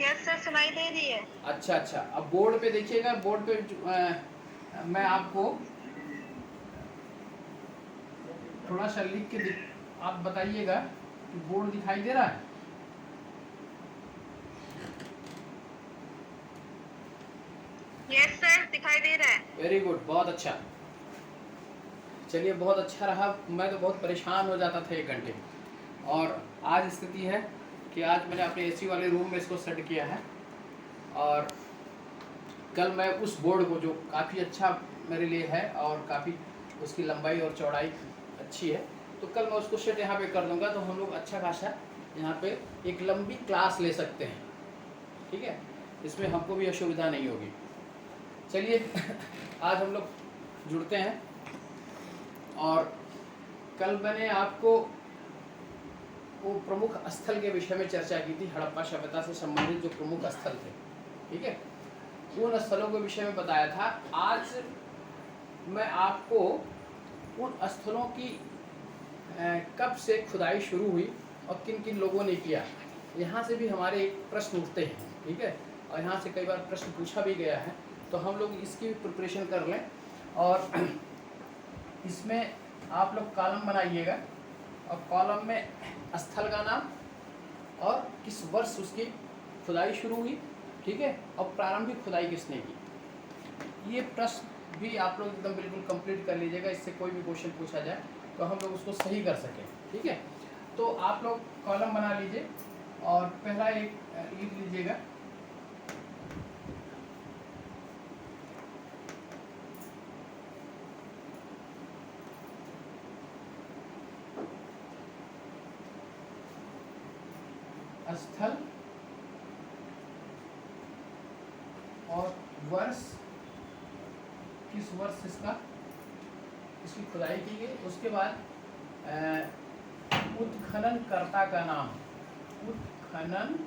Yes sir, सुनाई दे रही है। अच्छा अच्छा, अब बोर्ड पे देखिएगा, बोर्ड पे मैं आपको थोड़ा सा लिख के आप बताइएगा कि बोर्ड दिखाई दे रहा है। यस सर, दिखाई दे रहा है। वेरी गुड, बहुत अच्छा। चलिए, बहुत अच्छा रहा। मैं तो बहुत परेशान हो जाता था 1 घंटे, और आज स्थिति है कि आज मैंने अपने एसी वाले रूम में इसको सेट किया है, और कल मैं उस बोर्ड को, जो काफ़ी अच्छा मेरे लिए है और काफ़ी उसकी लंबाई और चौड़ाई अच्छी है, तो कल मैं उसको सेट यहाँ पे कर दूँगा, तो हम लोग अच्छा खासा यहाँ पे एक लंबी क्लास ले सकते हैं। ठीक है, इसमें हमको भी असुविधा नहीं होगी। चलिए आज हम लोग जुड़ते हैं, और कल मैंने आपको वो प्रमुख स्थल के विषय में चर्चा की थी, हड़प्पा सभ्यता से संबंधित जो प्रमुख स्थल थे। ठीक है, उन स्थलों के विषय में बताया था। आज मैं आपको उन स्थलों की कब से खुदाई शुरू हुई और किन किन लोगों ने किया, यहाँ से भी हमारे एक प्रश्न उठते हैं। ठीक है, और यहाँ से कई बार प्रश्न पूछा भी गया है, तो हम लोग इसकी भी प्रिपरेशन कर लें। और इसमें आप लोग कॉलम बनाइएगा, और कॉलम में स्थल का नाम और किस वर्ष उसकी खुदाई शुरू हुई, ठीक है, और प्रारंभिक खुदाई किसने की। ये प्रश्न भी आप लोग एकदम बिल्कुल कंप्लीट कर लीजिएगा, इससे कोई भी क्वेश्चन पूछा जाए तो हम लोग उसको सही कर सकें। ठीक है, तो आप लोग कॉलम बना लीजिए, और पहला एक लिख लीजिएगा स्थल और वर्ष, किस वर्ष इसकी खुदाई की गई। उसके बाद उत्खननकर्ता का नाम, उत्खननकर्ता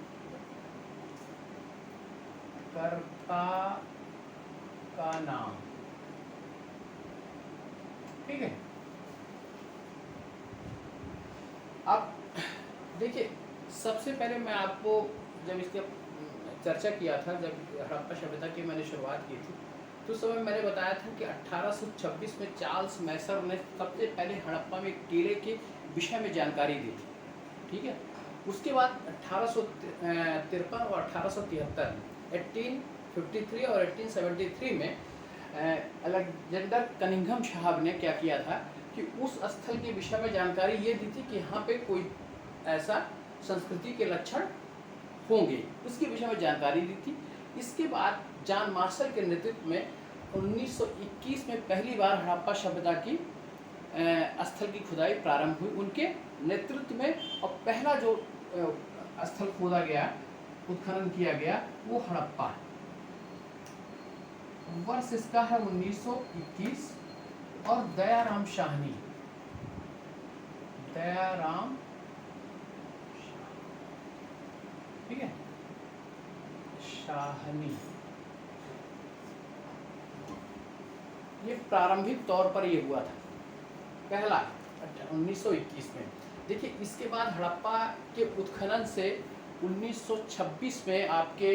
का नाम। ठीक है, अब देखिए, सबसे पहले मैं आपको, जब इसके चर्चा किया था, जब हड़प्पा सभ्यता की मैंने शुरुआत की थी, तो उस समय मैंने बताया था कि 1826 में चार्ल्स मैसर ने सबसे पहले हड़प्पा में टीले के विषय में जानकारी दी थी। ठीक है, उसके बाद 1853 और 1873, 1853 और 1873 में अलेक्जेंडर कनिंघम साहब ने क्या किया था कि उस स्थल के विषय में जानकारी ये दी थी कि यहाँ पे कोई ऐसा संस्कृति के लक्षण होंगे, उसके विषय में जानकारी दी थी। इसके बाद जॉन मार्शल के नेतृत्व में 1921 में पहली बार हड़प्पा सभ्यता की स्थल की खुदाई प्रारंभ हुई उनके नेतृत्व में, और पहला जो स्थल खोदा गया, उत्खनन किया गया, वो हड़प्पा है। वर्ष इसका है 1921, और दयाराम शाहनी, ठीक है, शाहनी, ये प्रारंभिक तौर पर ये हुआ था पहला 1921 में। देखिए, इसके बाद हड़प्पा के उत्खनन से 1926 में आपके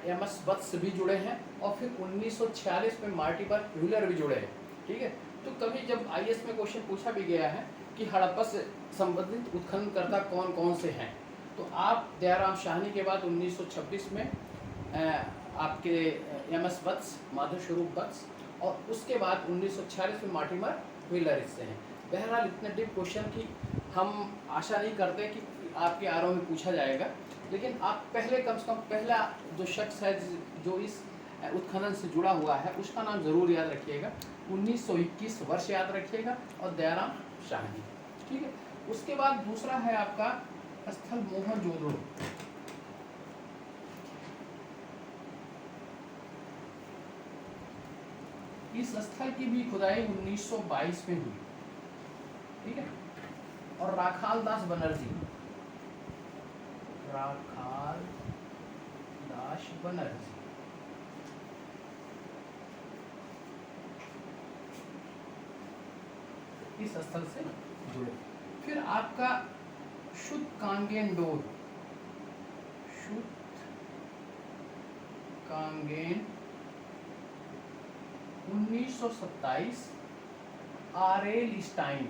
एमएस वत्स भी जुड़े हैं, और फिर 1946 में मार्टिबर व्हीलर भी जुड़े हैं। ठीक है, तो कभी जब आईएएस में क्वेश्चन पूछा भी गया है कि हड़प्पा से संबंधित उत्खननकर्ता कौन कौन से हैं, तो आप दयाराम शाहनी के बाद 1926 में आपके एमएस वत्स, माधव स्वरूप वत्स, और उसके बाद 1946 में मार्टिमर व्हीलर इससे हैं। बहरहाल इतने डीप क्वेश्चन की हम आशा नहीं करते कि आपके आरओ में पूछा जाएगा, लेकिन आप पहले कम से कम पहला जो शख्स है जो इस उत्खनन से जुड़ा हुआ है, उसका नाम ज़रूर याद रखिएगा। 1921 वर्ष याद रखिएगा, और दयाराम शाहनी। ठीक है, उसके बाद दूसरा है आपका स्थल मोहनजोदड़ो। इस स्थल की भी खुदाई 1922 में हुई। ठीक है, और राखाल दास बनर्जी, इस स्थल से जुड़े। फिर आपका शुद्ध कांगेंडोर, कांगेन 1927 आरेल स्टाइन।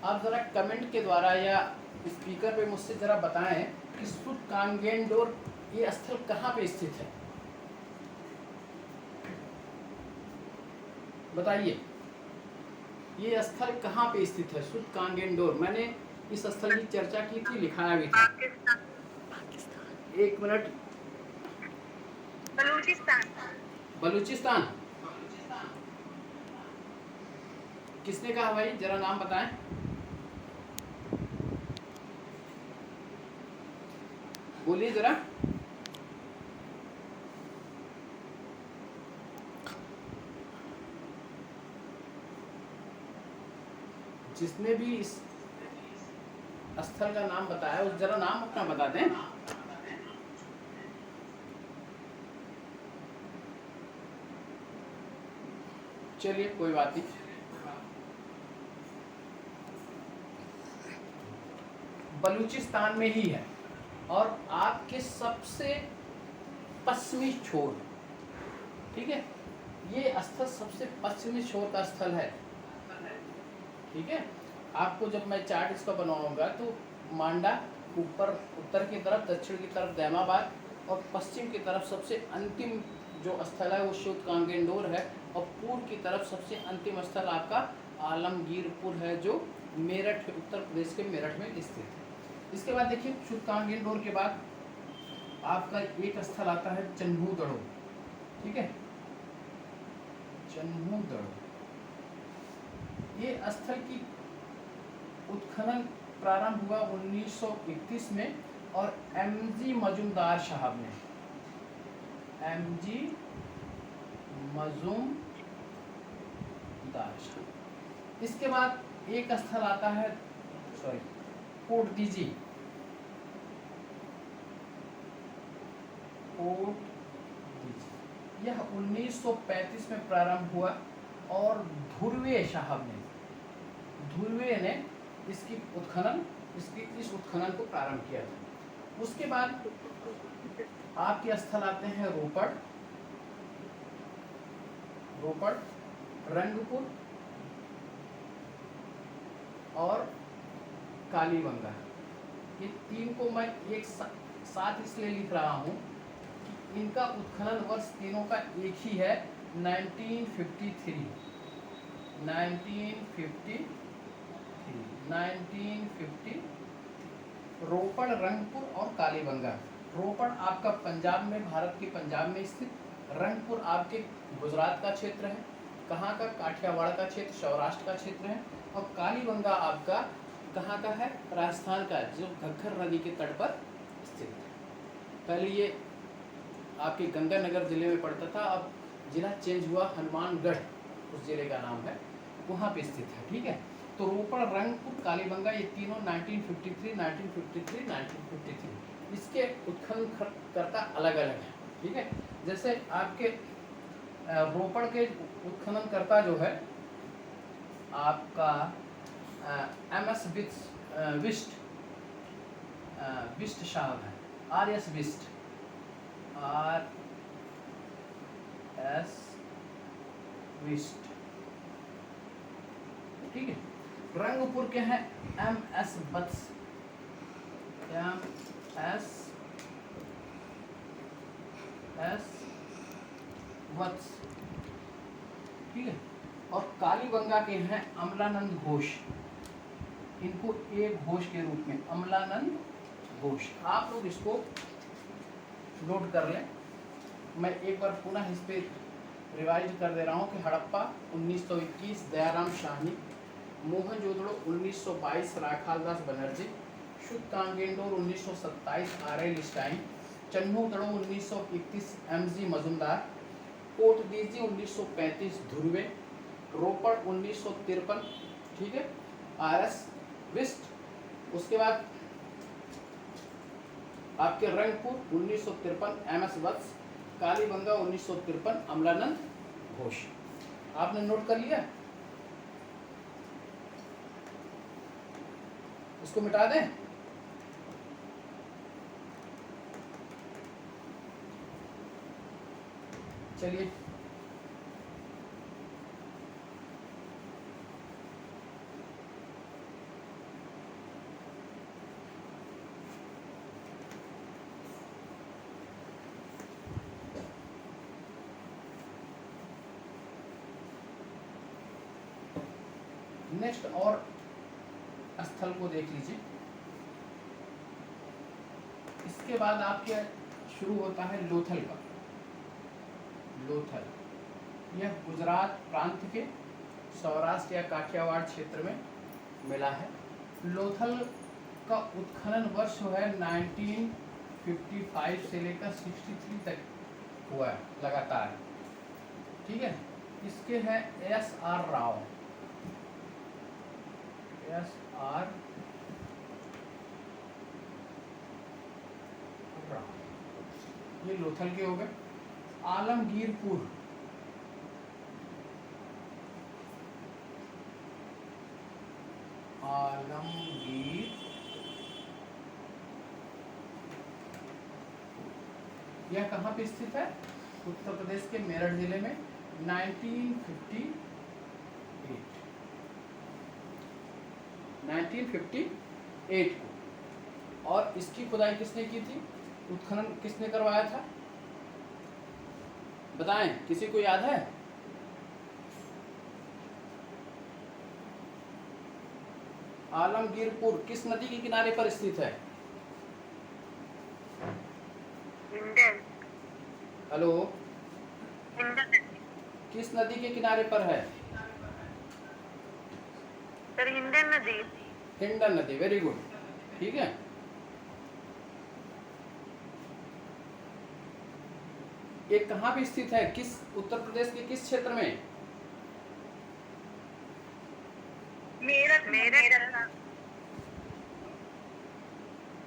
आप जरा कमेंट के द्वारा या स्पीकर पे मुझसे जरा बताएं कि सुतकांगेंडोर ये स्थल कहाँ पे स्थित है, बताइए ये स्थल कहाँ पे स्थित है सुतकांगेंडोर। मैंने इस स्थल की चर्चा की थी, लिखाया भी था। पाकिस्तान। एक मिनट। बलूचिस्तान। बलूचिस्तान किसने कहा भाई, जरा नाम बताएं। बोलिए जरा। जिसने भी इस स्थल का नाम बताया उस जरा नाम अपना बता दें। चलिए कोई बात नहीं। बलूचिस्तान में ही है और आपके सबसे पश्चिमी छोर, ठीक है, ये स्थल सबसे पश्चिमी छोर का स्थल है, ठीक है। आपको जब मैं चार्ट इसका बनाऊंगा तो मांडा ऊपर उत्तर की तरफ, दक्षिण की तरफ दैमाबाद और पश्चिम की तरफ सबसे अंतिम जो स्थल है वो सुतकांगेंडोर है, और पूर्व की तरफ सबसे अंतिम स्थल आपका आलमगीरपुर है जो मेरठ, उत्तर प्रदेश के मेरठ में स्थित है। इसके बाद देखिए सुतकांगेंडोर के बाद आपका एक स्थल आता है चन्हूदड़ो, ठीक है, चन्हूदड़ो। ये स्थल की उत्खनन प्रारंभ हुआ 1931 में और एमजी मजूमदार साहब ने, एमजी मजूमदार साहब। इसके बाद एक स्थल आता है कोटदीजी, यह 1935 में प्रारंभ हुआ और धुर्वे साहब ने, धुर्वे ने इसकी उत्खनन, इस उत्खनन को प्रारंभ किया था। उसके बाद आपके स्थल आते हैं रोपड़, रंगपुर और कालीबंगा। ये तीन को मैं एक साथ इसलिए लिख रहा हूँ कि इनका उत्खनन वर्ष तीनों का एक ही है, 1953। 1950 रोपड़, रंगपुर और कालीबंगा। रोपड़ आपका पंजाब में, भारत के पंजाब में स्थित, रंगपुर आपके गुजरात का क्षेत्र है, कहाँ का, काठियावाड़ का क्षेत्र, सौराष्ट्र का क्षेत्र है, और कालीबंगा आपका कहाँ का है, राजस्थान का, जो घग्गर नदी के तट पर स्थित है। पहले ये आपके गंगानगर जिले में पड़ता था, अब जिला चेंज हुआ, हनुमानगढ़ उस जिले का नाम है, वहाँ पे स्थित है, ठीक है। तो रोपड़, रंगपुर, कालीबंगा ये तीनों 1953 इसके उत्खनन करता अलग अलग है, ठीक है। जैसे आपके रोपड़ के उत्खनन करता जो है आपका MS विस्ट साहब है, RS विस्ट, ठीक है। रंगपुर के हैं MS वत्स, ठीक है। और कालीबंगा के हैं अमलानंद घोष, इनको एक घोष के रूप में अमलानंद घोष। आप लोग इसको नोट कर लें। मैं एक बार पुनः इस पर रिवाइज कर दे रहा हूँ कि Harappa 1921 Dayaram Shahi, Mohenjodaro 1922 Rakhaldas Banerji, Sutkagendor 1927 RL Stein, Chanhudaro 1931 MG Majumdar, Kotdiji 1935 Dhurve, Ropar 1953, ठीक है, RS विस्ट। उसके बाद आपके रंगपुर 1953 MS वत्स, कालीबंगा 1953 अमलानंद घोष। आपने नोट कर लिया। इसको मिटा दें। चलिए नेक्स्ट और स्थल को देख लीजिए। इसके बाद आपके शुरू होता है लोथल का। लोथल यह गुजरात प्रांत के सौराष्ट्र या काठियावाड़ क्षेत्र में मिला है। लोथल का उत्खनन वर्ष है 1955 से लेकर 63 तक हुआ है लगातार। ठीक है, इसके हैं SR राव। SR राव, ये लोथल के हो गए। आलमगीरपुर, आलमगीर यह कहाँ पे स्थित है? उत्तर प्रदेश के मेरठ जिले में 1958 को। और इसकी खुदाई किसने की थी? उत्खनन किसने करवाया था? बताएं, किसी को याद है? आलमगीरपुर किस नदी के किनारे पर स्थित है? हिंडन। हेलो, हिंडन किस नदी के किनारे पर है? सर, हिंडन नदी। हिंडन नदी, वेरी गुड। ठीक है, ये कहाँ पे स्थित है? किस उत्तर प्रदेश के किस क्षेत्र में? मेरठ।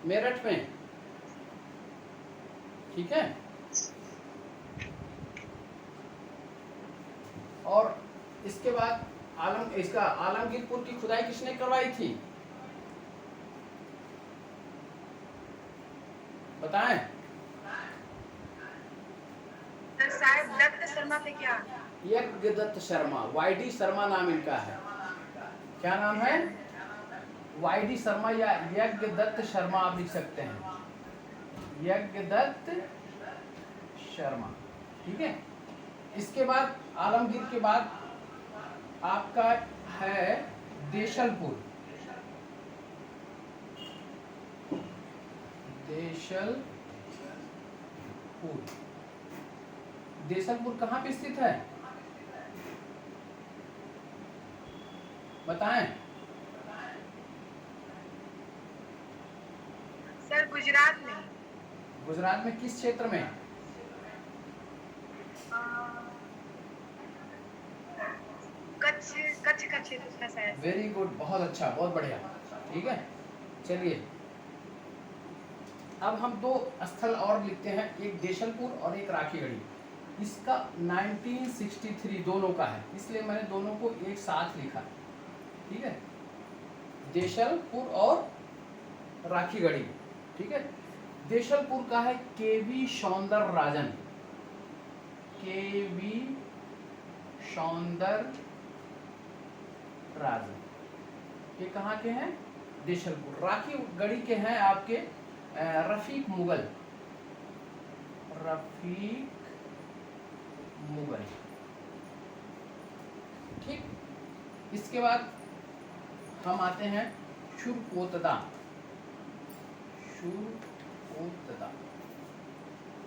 मेरठ में। ठीक है, और इसके बाद आलमगीरपुर की खुदाई किसने करवाई थी? बताएं। सर, शायद दत्त शर्मा थे क्या? यज्ञदत्त शर्मा, YD शर्मा नाम इनका है। क्या नाम है? YD शर्मा या यज्ञदत्त शर्मा आप लिख सकते हैं, यज्ञदत्त शर्मा। ठीक है, इसके बाद आलमगीर के बाद आपका है देशलपुर। देशलपुर कहाँ पे स्थित है? बताएं। सर, गुजरात में। गुजरात में किस क्षेत्र में? कच्छ का क्षेत्र था शायद। वेरी गुड, बहुत अच्छा, बहुत बढ़िया। ठीक है, चलिए अब हम दो स्थल और लिखते हैं, एक देशलपुर और एक राखीगढ़ी। इसका 1963 दोनों का है, इसलिए मैंने दोनों को एक साथ लिखा। ठीक है, देशलपुर और राखीगढ़ी। ठीक है, देशलपुर का है KV सौंदरराजन। KV सौंदरराजन, ये कहाँ के हैं? देशलपुर। राखीगढ़ी के हैं आपके रफीक मुगल। ठीक, इसके बाद हम आते हैं शुरकोतदा।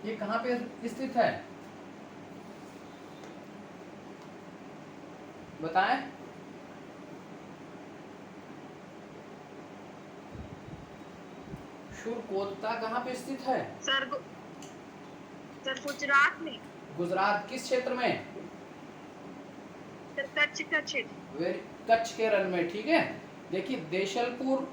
ये कहाँ पे स्थित है? बताएं। शुरकोतदा कहाँ पे स्थित है? सर, गुजरात में। गुजरात किस क्षेत्र में? सर, कच्छ का क्षेत्र। कच्छ के रण में। ठीक है, देखिए देशलपुर,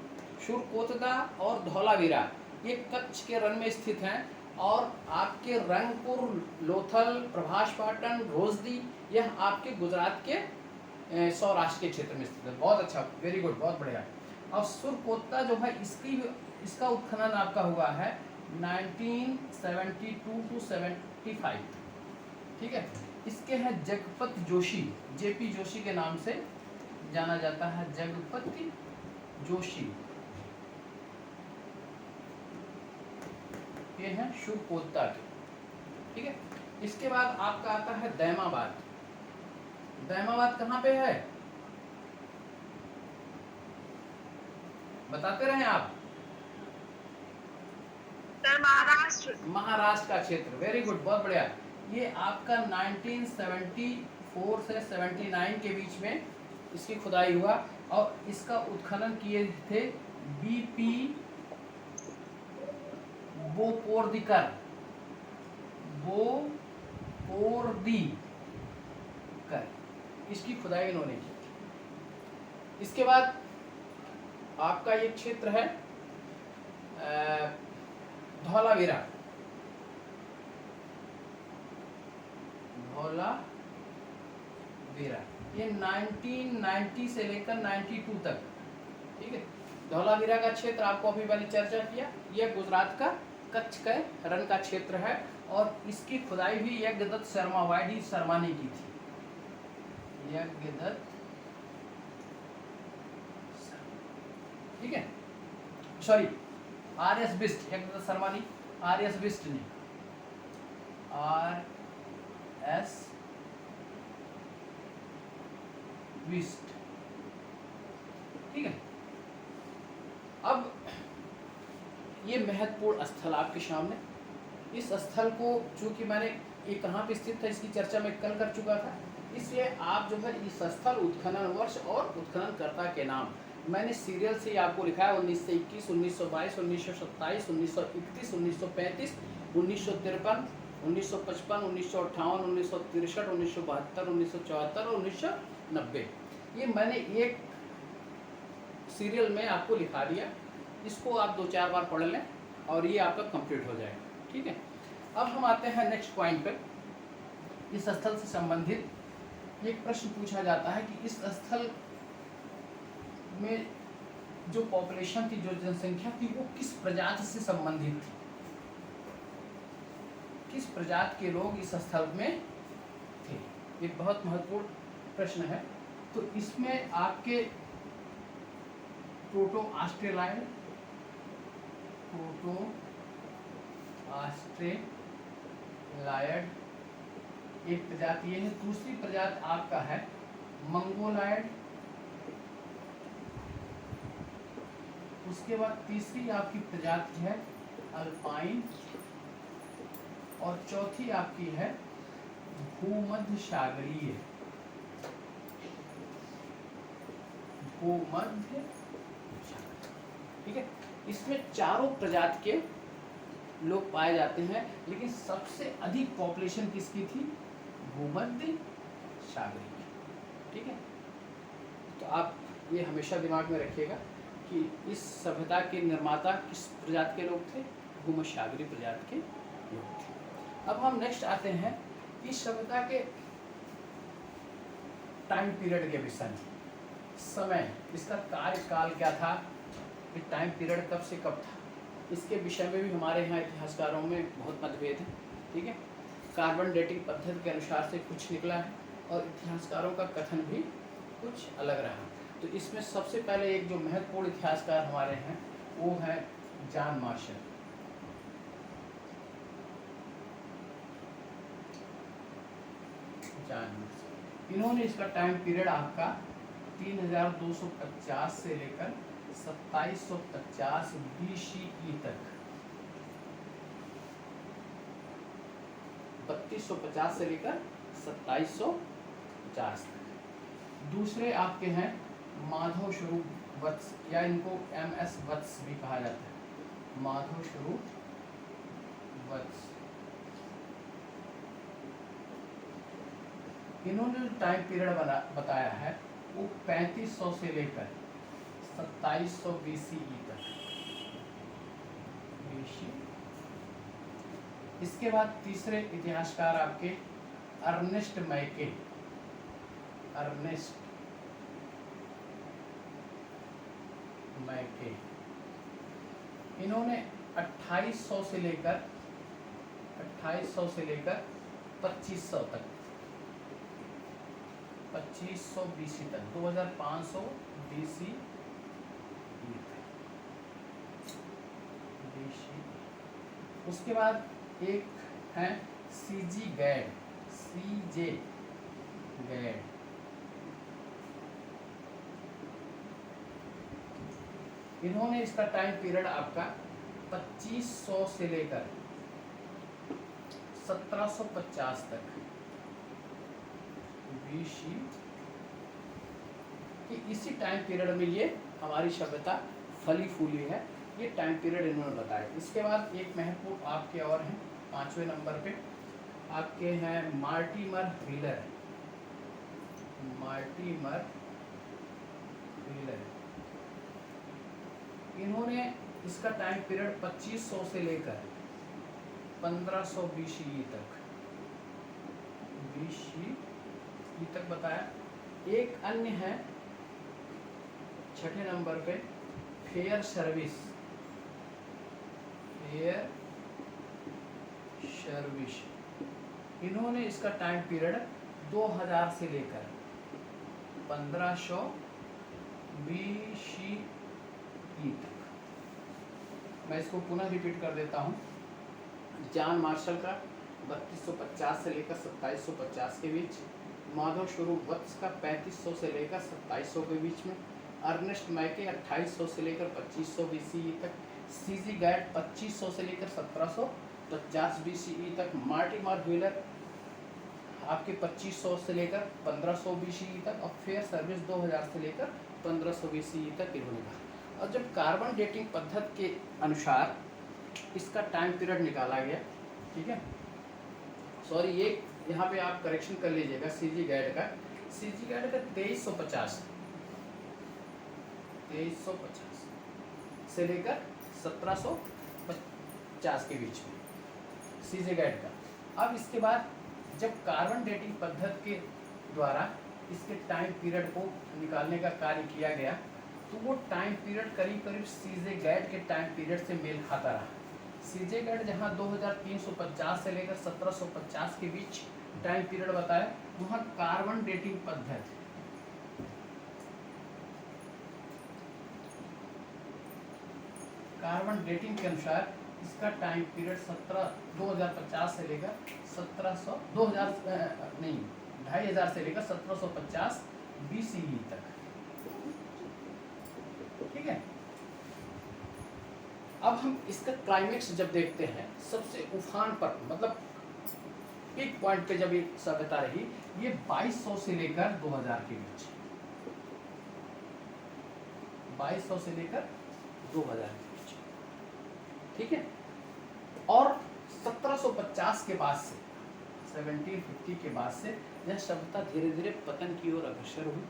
शुरकोतदा और धौलावीरा ये कच्छ के रण में स्थित हैं, और आपके रंगपुर, लोथल, प्रभास पाटन, रोजदी यह आपके गुजरात के सौराष्ट्र के क्षेत्र में स्थित है। बहुत अच्छा, वेरी गुड, बहुत बढ़िया। और सुरकोत्ता जो है इसका उत्खनन आपका हुआ है 1972 टू 75। ठीक है। इसके हैं जगपत जोशी, जेपी जोशी के नाम से जाना जाता है, जगपति जोशी। ये हैं सुरकोत्ता के। ठीक है। इसके बाद आपका आता है दैमाबाद। दैमाबाद कहाँ पे है, बताते रहें आप। सर महाराष्ट्र। महाराष्ट्र का क्षेत्र, वेरी गुड, बहुत बढ़िया। ये आपका 1974 से 79 के बीच में इसकी खुदाई हुआ और इसका उत्खनन किए थे बीपी बोपोर्दिकर, इसकी खुदाई इन्होंने की। इसके बाद आपका ये क्षेत्र है धौलावीरा। ये 1990 से लेकर 92 तक। ठीक है। धौलावीरा का क्षेत्र आपको अभी मैंने चर्चा किया, यह गुजरात का कच्छ के रण का क्षेत्र है और इसकी खुदाई भी यज्ञदत्त शर्मा वाईडी शर्मा ने की थी। यज्ञदत्त, ठीक है, सॉरी आर.एस. बिष्ट, यज्ञदत्त शर्मा नहीं, आर.एस. बिष्ट ने, आर.एस. बिष्ट। ठीक है। अब ये महत्वपूर्ण स्थल आपके सामने, इस स्थल को चूंकि मैंने ये कहाँ पे स्थित था इसकी चर्चा मैं कल कर चुका था, इसलिए आप जो है इस स्थल, उत्खनन वर्ष और उत्खननकर्ता के नाम मैंने सीरियल से आपको लिखा है 1921, 1922, 1927, 1931, 1935, 1953, 1955, 1958, 1963, 1972, 1974 और 1990। ये मैंने एक सीरियल में आपको लिखा दिया, इसको आप 2-4 बार पढ़ लें और ये आपका कंप्लीट हो जाएगा। ठीक है। अब हम आते हैं नेक्स्ट पॉइंट पे। इस स्थल से संबंधित एक प्रश्न पूछा जाता है कि इस स्थल में जो पॉपुलेशन थी, जो जनसंख्या थी, वो किस प्रजाति से संबंधित थी, किस प्रजाति के लोग इस स्थल में थे। एक बहुत महत्वपूर्ण प्रश्न है। तो इसमें आपके प्रोटो ऑस्ट्रेलाइड एक प्रजाति ये है। दूसरी प्रजाति आपका है मंगोलाइड। उसके बाद तीसरी आपकी प्रजाति है अल्पाइन और चौथी आपकी है भूमध्य सागरीय। भूमध्य, ठीक है। इसमें चारों प्रजाति के लोग पाए जाते हैं, लेकिन सबसे अधिक पॉपुलेशन किसकी थी, भूमध्य सागरीय। ठीक है। तो आप ये हमेशा दिमाग में रखिएगा कि इस सभ्यता के निर्माता किस प्रजाति के लोग थे, भूमध्य सागरीय प्रजाति के लोग थे। अब हम नेक्स्ट आते हैं इस सभ्यता के टाइम पीरियड के विषय में। समय, इसका कार्यकाल क्या था, ये टाइम पीरियड कब से कब था, इसके विषय में भी हमारे यहाँ इतिहासकारों में बहुत मतभेद है। ठीक है। कार्बन डेटिंग पद्धति के अनुसार से कुछ निकला है और इतिहासकारों का कथन भी कुछ अलग रहा। तो इसमें सबसे पहले एक जो महत्वपूर्ण इतिहासकार हमारे हैं वो है जॉन मार्शल। इन्होंने इसका टाइम पीरियड आपका 3250 से लेकर 2750 BCE तक, 3250 से लेकर 2750 तक। दूसरे आपके हैं माधव स्वरूप वत्स, या इनको MS वत्स भी कहा जाता है, माधव स्वरूप वत्स। इन्होंने जो टाइम पीरियड बताया है वो 3500 से लेकर 2700 BCE तक। इसके बाद तीसरे इतिहासकार आपके अर्नेस्ट मैके, मैके, इन्होंने 2800 से लेकर 2500 तक, 2500 BC तक, 2500 BC उसके बाद एक है सीजी गैड, सीजे गैड, इन्होंने इसका टाइम पीरियड आपका 2500 से लेकर 1750 तक BC कि इसी टाइम पीरियड में ये हमारी सभ्यता फली फूली है, ये टाइम पीरियड इन्होंने बताया। इसके बाद एक महत्वपूर्ण आपके और हैं 5वें नंबर पे आपके हैं मार्टिमर व्हीलर, मार्टिमर व्हीलर, इन्होंने इसका टाइम पीरियड 2500 से लेकर 1500 BCE तक, BCE तक बताया। एक अन्य है 6ठे नंबर पे फेयर सर्विस, फेयर सर्विस, इन्होंने इसका टाइम पीरियड 2000 से लेकर 1500 BCE तक। मैं इसको पुनः रिपीट कर देता हूँ। जॉन मार्शल का 3250 से लेकर 2750 के बीच, माधव स्वरूप वत्स का 3500 से लेकर 2700 के बीच में, अर्नेस्ट मैके 2800 से लेकर 2500 BCE तक, सीजी गैड 2500 से लेकर 1750 BCE तक, मार्टिमर व्हीलर आपके 2500 से लेकर 1500 BCE तक, और फेयर सर्विस 2000 से लेकर 1500 BCE तक इन्होंने कहा। और जब कार्बन डेटिंग पद्धति के अनुसार इसका टाइम पीरियड निकाला गया, ठीक है, सॉरी ये यहाँ पे आप करेक्शन कर लीजिएगा, सीजी गैड का 2350 से लेकर 1750 के बीच में सीजे गैड का। अब इसके बाद जब कार्बन डेटिंग पद्धति के द्वारा इसके टाइम पीरियड को निकालने का कार्य किया गया, तो वो टाइम पीरियड करीब करीब सीजे गैड के टाइम पीरियड से मेल खाता रहा। सीजे गैड जहाँ 2350 से लेकर 1750 के बीच टाइम पीरियड बताया, वहाँ कार्बन डेटिंग पद्धति कार्बन डेटिंग के अनुसार इसका टाइम पीरियड 2050 से लेकर 2500 से लेकर 1750 BCE तक, ठीक है। अब हम इसका क्लाइमेक्स जब देखते हैं, सबसे उफान पर मतलब पीक पॉइंट पे जब ये सभ्यता रही, ये 2200 से लेकर 2000 के बीच, 2200 से लेकर 2000 के बीच, ठीक है। और 1750 के बाद से 1750 के बाद से यह सभ्यता धीरे धीरे पतन की ओर अग्रसर हुई,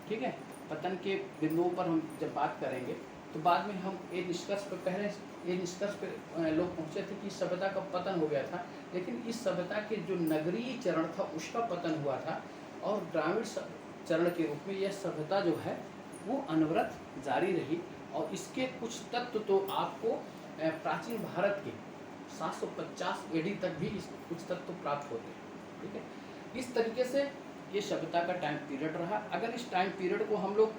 ठीक है। पतन के बिंदुओं पर हम जब बात करेंगे तो बाद में हम ये निष्कर्ष पर पहले ये निष्कर्ष पे लोग पहुंचे थे कि इस सभ्यता का पतन हो गया था, लेकिन इस सभ्यता के जो नगरीय चरण था उसका पतन हुआ था, और ग्रामीण चरण के रूप में यह सभ्यता जो है वो अनवरत जारी रही। और इसके कुछ तत्व तो आपको प्राचीन भारत के 750 AD तक भी कुछ तत्व प्राप्त होते हैं, ठीक है। इस तरीके से ये सभ्यता का टाइम पीरियड रहा। अगर इस टाइम पीरियड को हम लोग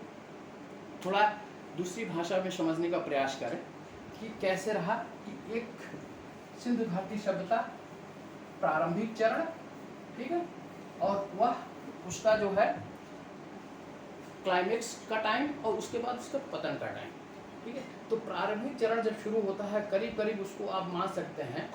थोड़ा दूसरी भाषा में समझने का प्रयास करें कि कैसे रहा, कि एक सिंधु घाटी सभ्यता प्रारंभिक चरण, ठीक है, और वह उसका जो है क्लाइमेक्स का टाइम, और उसके बाद उसका पतन का टाइम, ठीक है। तो प्रारंभिक चरण जब शुरू होता है, करीब करीब उसको आप मान सकते हैं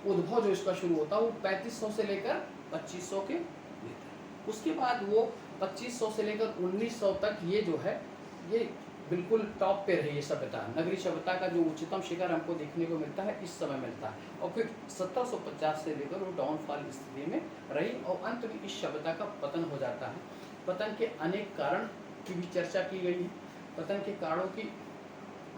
उद्भव जो इसका शुरू होता है वो 3500 से लेकर 2500 के भीतर। उसके बाद वो 2500 से लेकर 1900 तक ये जो है ये बिल्कुल टॉप पे रही है सभ्यता। नगरीय सभ्यता का जो उच्चतम शिखर हमको देखने को मिलता है इस समय मिलता है, और फिर 1750 से लेकर वो डाउनफॉल स्थिति में रही, और अंत में इस सभ्यता का पतन हो जाता है। पतन के अनेक कारण की भी चर्चा की गई है। पतन के कारणों की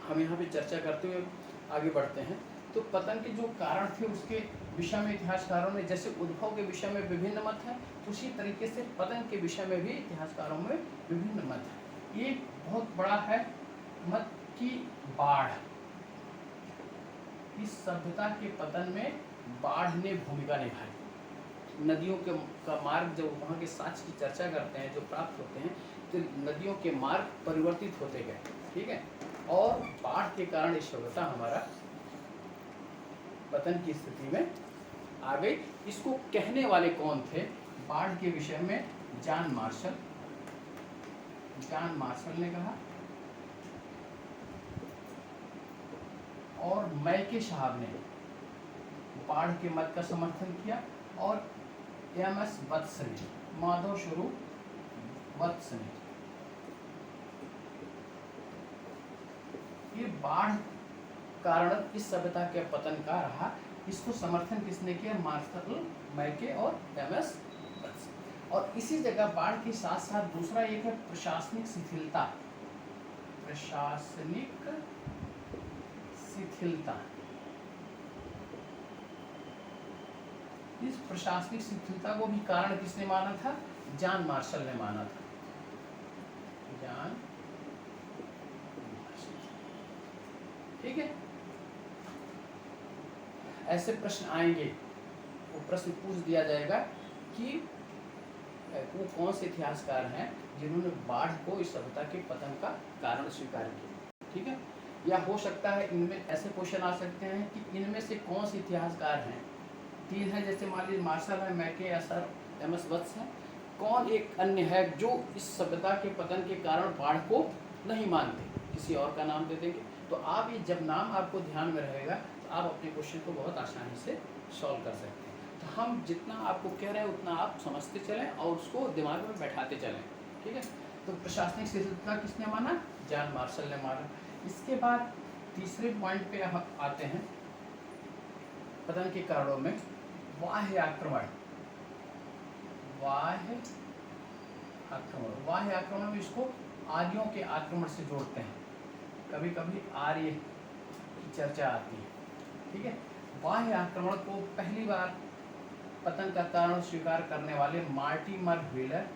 हम यहाँ पे चर्चा करते हुए आगे बढ़ते हैं। तो पतन के जो कारण थे उसके विषय में इतिहासकारों ने, जैसे उद्भव के विषय में विभिन्न मत हैं, उसी तरीके से पतन के विषय में भी इतिहासकारों में विभिन्न मत हैं। एक बहुत बड़ा है मत की बाढ़। इस सभ्यता के पतन में बाढ़ ने भूमिका निभाई। नदियों के का मार्ग, जब वहाँ के साक्ष्य की चर्चा करते हैं जो प्राप्त होते हैं, तो नदियों के मार्ग परिवर्तित होते गए, ठीक है, और बाढ़ के कारण ये सभ्यता हमारा पतन की स्थिति में आ गई। इसको कहने वाले कौन थे? बाढ़ के विषय में जॉन मार्शल ने कहा, और मैके साहब ने बाढ़ के मत का समर्थन किया, और एम.एस. वत्स ने, माधव स्वरूप वत्स ने। ये बाढ़ कारण इस सभ्यता के पतन का रहा। इसको समर्थन किसने किया? मार्शल, मैके और एम.एस. वत्स। और इसी जगह बाढ़ के साथ साथ दूसरा एक है प्रशासनिक शिथिलता। इस प्रशासनिक शिथिलता को भी कारण किसने माना था? जॉन मार्शल ने माना था। जॉन मार्शल, ठीक है। ऐसे प्रश्न आएंगे, वो प्रश्न पूछ दिया जाएगा कि वो कौन से इतिहासकार हैं जिन्होंने बाढ़ को इस सभ्यता के पतन का कारण स्वीकार किया, ठीक है। या हो सकता है इनमें ऐसे क्वेश्चन आ सकते हैं कि इनमें से कौन से इतिहासकार हैं, तीन है, जैसे मान लीजिए मार्शल है, मैके या सर एम.एस. वत्स है, कौन एक अन्य है जो इस सभ्यता के पतन के कारण बाढ़ को नहीं मानते, किसी और का नाम दे देंगे। तो आप ये जब नाम आपको ध्यान में रहेगा तो आप अपने क्वेश्चन को बहुत आसानी से सॉल्व कर सकते हैं। तो हम जितना आपको कह रहे हैं उतना आप समझते चलें और उसको दिमाग में बैठाते चलें, ठीक है। तो प्रशासनिक शिथिलता किसने माना? जॉन मार्शल ने माना। इसके बाद तीसरे पॉइंट पे हम आते हैं पतन के कारणों में बाह्य आक्रमण। बाह्य आक्रमण में इसको आर्यों के आक्रमण से जोड़ते हैं, कभी कभी आर्य की चर्चा आती है, ठीक है। बाह्य आक्रमण को पहली बार पतन का कारण स्वीकार करने वाले मार्टिमर व्हीलर,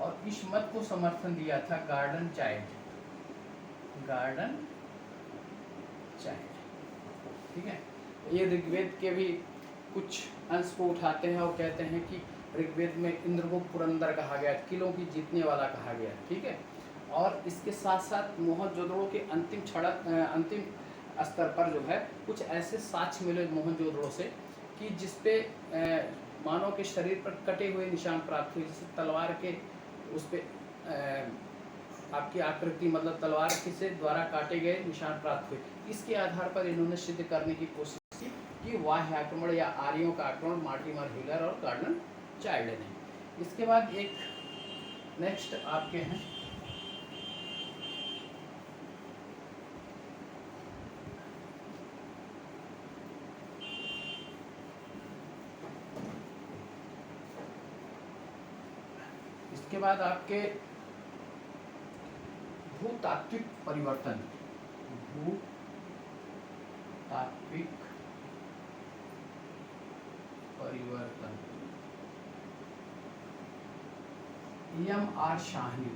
और इस मत को समर्थन दिया था गार्डन चाइल्ड, ठीक है। ये ऋग्वेद के भी कुछ अंश को उठाते हैं और कहते हैं कि ऋग्वेद में इंद्र को पुरंदर कहा गया, किलों की जीतने वाला कहा गया, ठीक है। और इसके साथ साथ मोहनजोदड़ो के अंतिम स्तर पर जो है कुछ ऐसे साक्ष्य मिले मोहनजोदड़ो से कि जिसपे मानव के शरीर पर कटे हुए निशान प्राप्त हुए, जैसे तलवार के उस पर आपकी आकृति, मतलब तलवार से द्वारा काटे गए निशान प्राप्त हुए। इसके आधार पर इन्होंने सिद्ध करने की कोशिश की कि बाह्य आक्रमण या आर्यों का आक्रमण मार्टिमर व्हीलर और गार्डन चाइल्ड ने। इसके बाद एक नेक्स्ट आपके हैं इसके बाद आपके भूतात्विक परिवर्तन। एम.आर. शाहनी,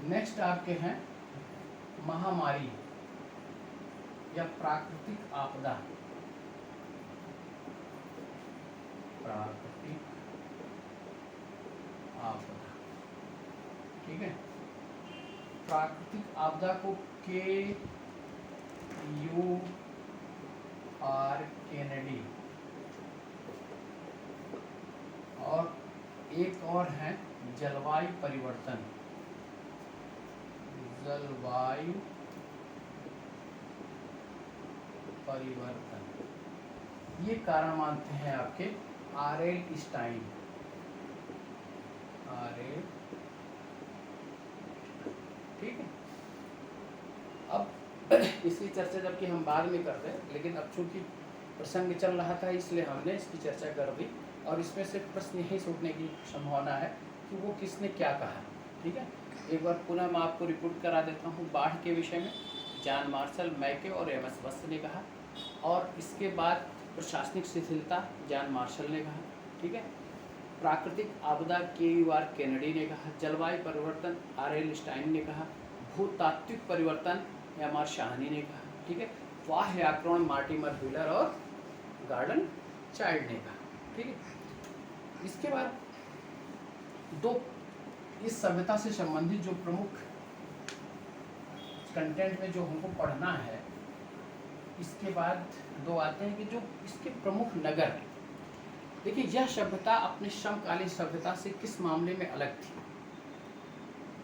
नेक्स्ट आपके हैं महामारी या प्राकृतिक आपदा। ठीक है। प्राकृतिक आपदा को K.U.R. केनेडी, और एक और है जलवायु परिवर्तन। ये कारण मानते हैं आपके R.L. स्टाइन। ठीक है। अब इसकी चर्चा जबकि हम बाद में करते हैं, लेकिन अब चूंकि प्रसंग चल रहा था इसलिए हमने इसकी चर्चा कर दी, और इसमें से प्रश्न यही छूटने की संभावना है कि वो किसने क्या कहा। ठीक है। एक बार पुनः मैं आपको रिपोर्ट करा देता हूँ बाढ़ के विषय में। जॉन मार्शल, मैके और एमएस वस्त ने कहा। और इसके बाद प्रशासनिक शिथिलता, जॉन मार्शल ने कहा। ठीक है। प्राकृतिक आपदा, के.यू.आर. केनेडी ने कहा। जलवायु परिवर्तन, आर.एल. स्टाइन ने कहा। भूतात्विक परिवर्तन, एम.आर. शाहनी ने कहा। ठीक है। बाह्य आक्रमण, मार्टिमर व्हीलर और गार्डन चाइल्ड ने कहा। ठीक है। इसके बाद दो इस सभ्यता से संबंधित जो प्रमुख कंटेंट में जो हमको पढ़ना है, इसके बाद दो आते हैं कि जो इसके प्रमुख नगर। देखिए, यह सभ्यता अपने समकालीन सभ्यता से किस मामले में अलग थी।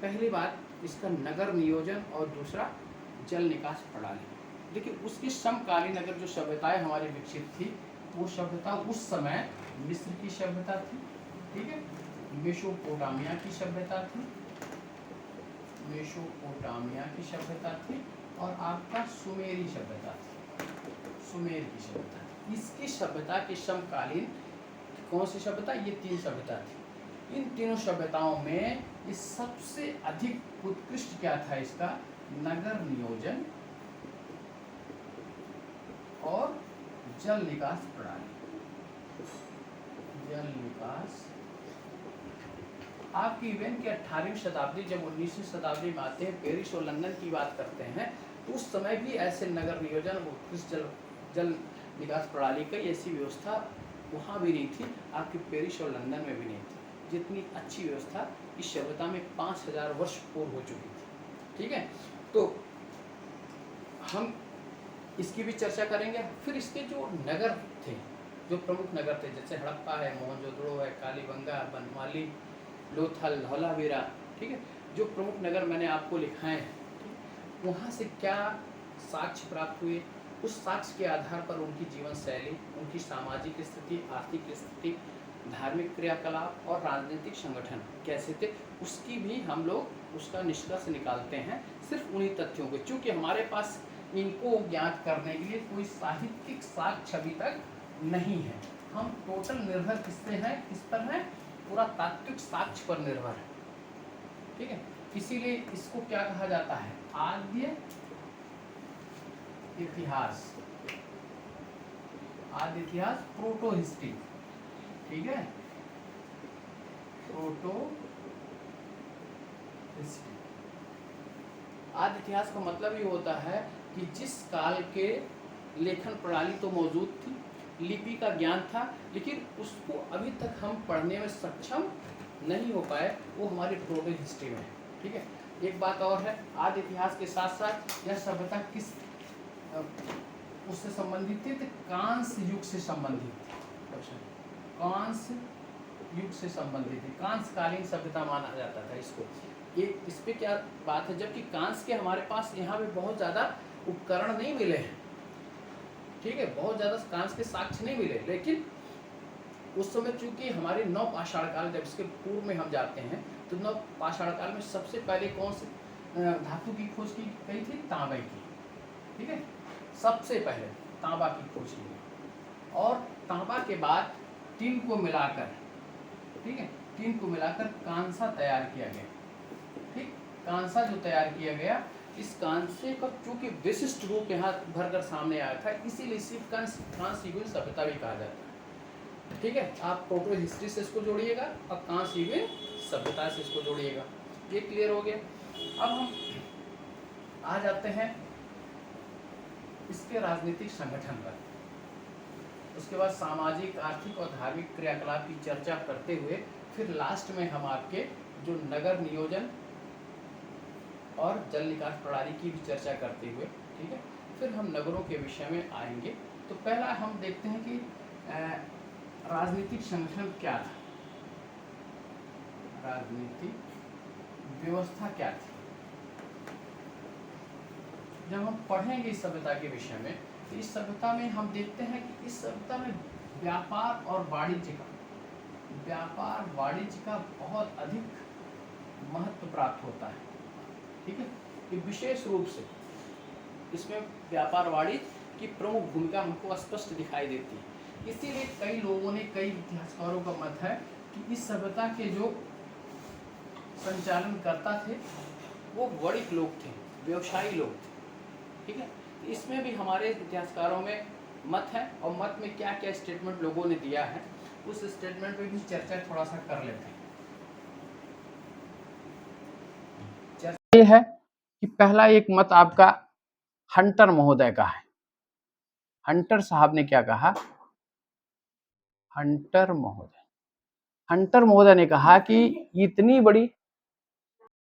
पहली बात, इसका नगर नियोजन और दूसरा जल निकास प्रणाली। देखिए, उसकी समकालीन अगर जो सभ्यताएं हमारी विकसित थी, वो सभ्यता उस समय मिस्र की सभ्यता थी। ठीक है। मेसोपोटामिया की सभ्यता थी, मेसोपोटामिया की सभ्यता थी और आपका सुमेरी सभ्यता थी, सुमेर की सभ्यता। इसकी सभ्यता के समकालीन कौन सी सभ्यता? ये तीन सभ्यता थी। इन तीनों सभ्यताओं में इस सबसे अधिक उत्कृष्ट क्या था? इसका नगर नियोजन और जल निकास प्रणाली। जल निकास आपकी इवेंट की 18वीं शताब्दी, जब 19वीं शताब्दी में आते हैं, पेरिस और लंदन की बात करते हैं, तो उस समय भी ऐसे नगर नियोजन और उत्कृष्ट जल निकास प्रणाली की ऐसी व्यवस्था वहाँ भी नहीं थी। आपकी पेरिस और लंदन में भी नहीं थी। जितनी अच्छी व्यवस्था इस सभ्यता में 5000 वर्ष पूर्व हो चुकी थी। ठीक है। तो हम इसकी भी चर्चा करेंगे। फिर इसके जो नगर थे, जो प्रमुख नगर थे, जैसे हड़प्पा है, मोहनजोदड़ो है, कालीबंगा, बनमाली, लोथल, धौलावीरा। ठीक है। जो प्रमुख नगर मैंने आपको लिखाए हैं, वहाँ से क्या साक्ष्य प्राप्त हुए, उस साक्ष्य के आधार पर उनकी जीवन शैली, उनकी सामाजिक स्थिति, आर्थिक स्थिति, धार्मिक क्रियाकलाप और राजनीतिक संगठन कैसे थे, उसकी भी हम लोग उसका निष्कर्ष निकालते हैं सिर्फ उन्हीं तथ्यों को। चूँकि हमारे पास इनको ज्ञात करने के लिए कोई साहित्यिक साक्ष्य अभी तक नहीं है। हम टोटल निर्भर किससे हैं? किस पर हैं? पूरा तात्विक साक्ष्य पर निर्भर है। ठीक है। इसीलिए इसको क्या कहा जाता है? आद्य इतिहास। आद्य इतिहास, प्रोटो हिस्ट्री। ठीक है। Proto history. आद्य इतिहास का मतलब ये होता है कि जिस काल के लेखन प्रणाली तो मौजूद थी, लिपि का ज्ञान था, लेकिन उसको अभी तक हम पढ़ने में सक्षम नहीं हो पाए, वो हमारी प्रोटो हिस्ट्री में है। ठीक है। एक बात और है, आद्य इतिहास के साथ साथ यह सभ्यता किस उससे संबंधित थी? तो कांस्य युग से संबंधित थी। कांस्य युग से संबंधित थी। कांस्यकालीन सभ्यता माना जाता था इसको। एक इस पे क्या बात है, जबकि कांस्य के हमारे पास यहाँ पे बहुत ज़्यादा उपकरण नहीं मिले हैं। ठीक है। बहुत ज़्यादा कांस्य के साक्ष्य नहीं मिले, लेकिन उस समय चूंकि हमारे नव पाषाण काल, जब इसके पूर्व में हम जाते हैं, तो नव पाषाण काल में सबसे पहले कौन से धातु की खोज की गई थी? तांबे की। ठीक है। सबसे पहले तांबा की खोज की गई और तांबा के बाद टिन को मिलाकर, ठीक है, टिन को मिलाकर कांसा तैयार किया गया। ठीक। कांसा जो तैयार किया गया, इस कांसे का चूंकि विशिष्ट रूप यहाँ भरकर सामने आया था, इसीलिए सिर्फ कांस्य युगीन सभ्यता भी कहा जाता है। ठीक है। आप प्रोटो हिस्ट्री से इसको जोड़िएगा और कांस्य युगीन सभ्यता से इसको जोड़िएगा। ये क्लियर हो गया। अब हम आ जाते हैं इसके राजनीतिक संगठन पर। उसके बाद सामाजिक, आर्थिक और धार्मिक क्रियाकलाप की चर्चा करते हुए फिर लास्ट में हम आपके जो नगर नियोजन और जल निकास प्रणाली की भी चर्चा करते हुए, ठीक है, फिर हम नगरों के विषय में आएंगे। तो पहला हम देखते हैं कि राजनीतिक संगठन क्या था, राजनीतिक व्यवस्था क्या थी। जब हम पढ़ेंगे इस सभ्यता के विषय में, तो इस सभ्यता में हम देखते हैं कि इस सभ्यता में व्यापार और वाणिज्य का बहुत अधिक महत्व प्राप्त होता है। ठीक है। कि विशेष रूप से इसमें व्यापार वाणिज्य की प्रमुख भूमिका हमको स्पष्ट दिखाई देती है। इसीलिए कई लोगों ने, कई इतिहासकारों का मत है कि इस सभ्यता के जो संचालन करता थे वो वणिक लोग थे, व्यवसायी लोग थे। ठीक है, इसमें भी हमारे इतिहासकारों में मत है, और मत में क्या क्या स्टेटमेंट लोगों ने दिया है उस स्टेटमेंट पे भी चर्चा थोड़ा सा कर लेते हैं। चर्चा ये है कि पहला एक मत आपका हंटर महोदय का है। हंटर साहब ने क्या कहा? हंटर महोदय ने कहा कि इतनी बड़ी